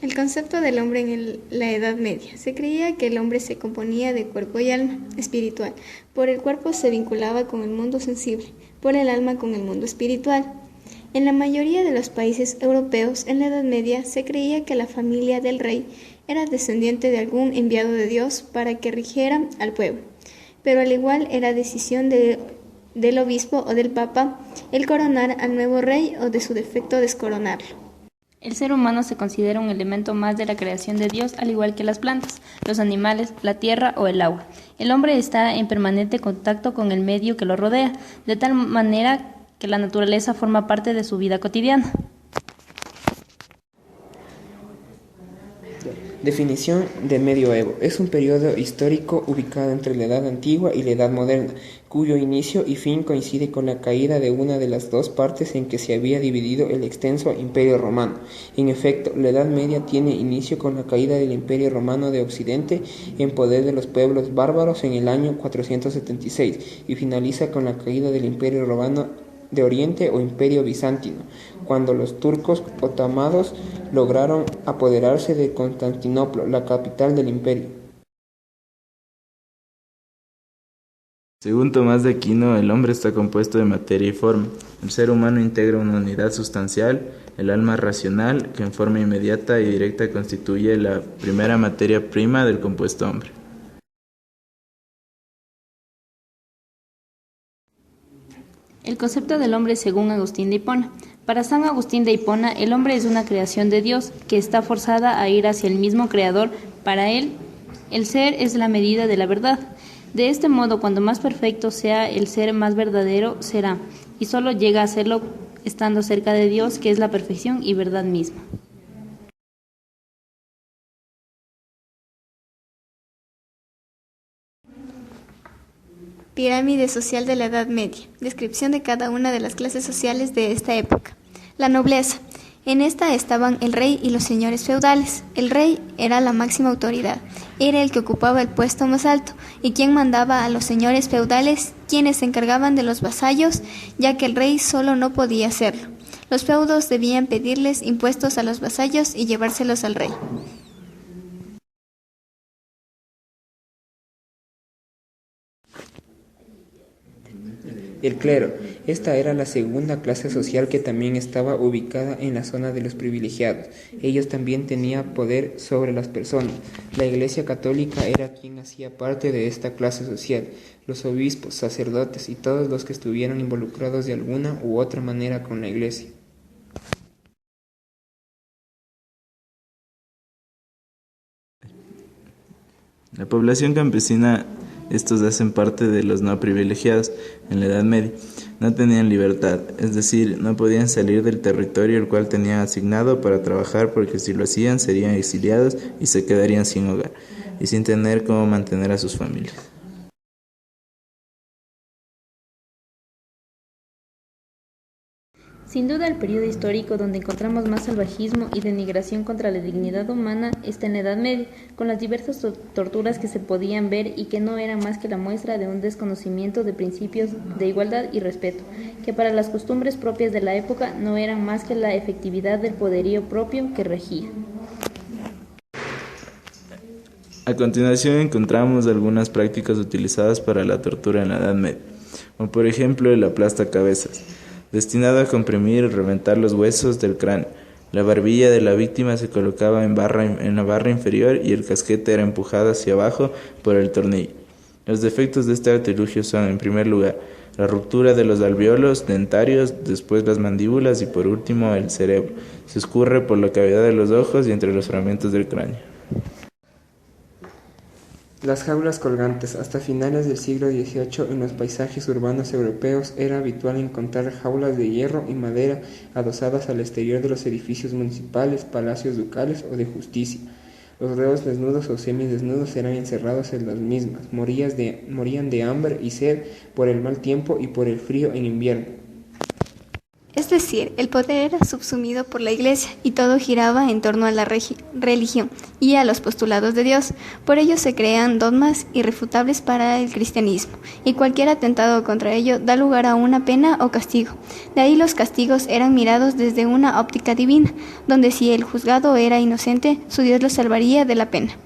El concepto del hombre en la Edad Media. Se creía que el hombre se componía de cuerpo y alma, espiritual. Por el cuerpo se vinculaba con el mundo sensible, por el alma con el mundo espiritual. En la mayoría de los países europeos, en la Edad Media, se creía que la familia del rey era descendiente de algún enviado de Dios para que rigiera al pueblo. Pero al igual era decisión del obispo o del papa el coronar al nuevo rey o de su defecto descoronarlo. El ser humano se considera un elemento más de la creación de Dios, al igual que las plantas, los animales, la tierra o el agua. El hombre está en permanente contacto con el medio que lo rodea, de tal manera que la naturaleza forma parte de su vida cotidiana. Definición de medioevo. Es un periodo histórico ubicado entre la Edad Antigua y la Edad Moderna, cuyo inicio y fin coincide con la caída de una de las dos partes en que se había dividido el extenso Imperio Romano. En efecto, la Edad Media tiene inicio con la caída del Imperio Romano de Occidente en poder de los pueblos bárbaros en el año 476 y finaliza con la caída del Imperio Romano de Oriente o Imperio Bizantino, cuando los turcos otomanos lograron apoderarse de Constantinopla, la capital del imperio. Según Tomás de Aquino, el hombre está compuesto de materia y forma. El ser humano integra una unidad sustancial, el alma racional, que en forma inmediata y directa constituye la primera materia prima del compuesto hombre. El concepto del hombre según Agustín de Hipona. Para San Agustín de Hipona, el hombre es una creación de Dios que está forzada a ir hacia el mismo Creador. Para él, el ser es la medida de la verdad. De este modo, cuanto más perfecto sea el ser, más verdadero será, y solo llega a serlo estando cerca de Dios, que es la perfección y verdad misma. Pirámide social de la Edad Media. Descripción de cada una de las clases sociales de esta época. La nobleza. En esta estaban el rey y los señores feudales. El rey era la máxima autoridad, era el que ocupaba el puesto más alto, y quien mandaba a los señores feudales, quienes se encargaban de los vasallos, ya que el rey solo no podía hacerlo. Los feudos debían pedirles impuestos a los vasallos y llevárselos al rey. El clero. Esta era la segunda clase social que también estaba ubicada en la zona de los privilegiados. Ellos también tenían poder sobre las personas. La Iglesia Católica era quien hacía parte de esta clase social. Los obispos, sacerdotes y todos los que estuvieran involucrados de alguna u otra manera con la Iglesia. La población campesina, estos hacen parte de los no privilegiados en la Edad Media. No tenían libertad, es decir, no podían salir del territorio el cual tenían asignado para trabajar, porque si lo hacían serían exiliados y se quedarían sin hogar y sin tener cómo mantener a sus familias. Sin duda, el periodo histórico donde encontramos más salvajismo y denigración contra la dignidad humana está en la Edad Media, con las diversas torturas que se podían ver y que no eran más que la muestra de un desconocimiento de principios de igualdad y respeto, que para las costumbres propias de la época no eran más que la efectividad del poderío propio que regía. A continuación encontramos algunas prácticas utilizadas para la tortura en la Edad Media, como por ejemplo el aplastacabezas, destinado a comprimir y reventar los huesos del cráneo. La barbilla de la víctima se colocaba en la barra inferior y el casquete era empujado hacia abajo por el tornillo. Los defectos de este artilugio son, en primer lugar, la ruptura de los alvéolos dentarios, después las mandíbulas y por último el cerebro. Se escurre por la cavidad de los ojos y entre los fragmentos del cráneo. Las jaulas colgantes. Hasta finales del siglo XVIII en los paisajes urbanos europeos era habitual encontrar jaulas de hierro y madera adosadas al exterior de los edificios municipales, palacios ducales o de justicia. Los reos desnudos o semidesnudos eran encerrados en las mismas, morían de hambre y sed por el mal tiempo y por el frío en invierno. Es decir, el poder era subsumido por la Iglesia y todo giraba en torno a la religión y a los postulados de Dios. Por ello se crean dogmas irrefutables para el cristianismo y cualquier atentado contra ello da lugar a una pena o castigo. De ahí los castigos eran mirados desde una óptica divina, donde si el juzgado era inocente, su Dios lo salvaría de la pena.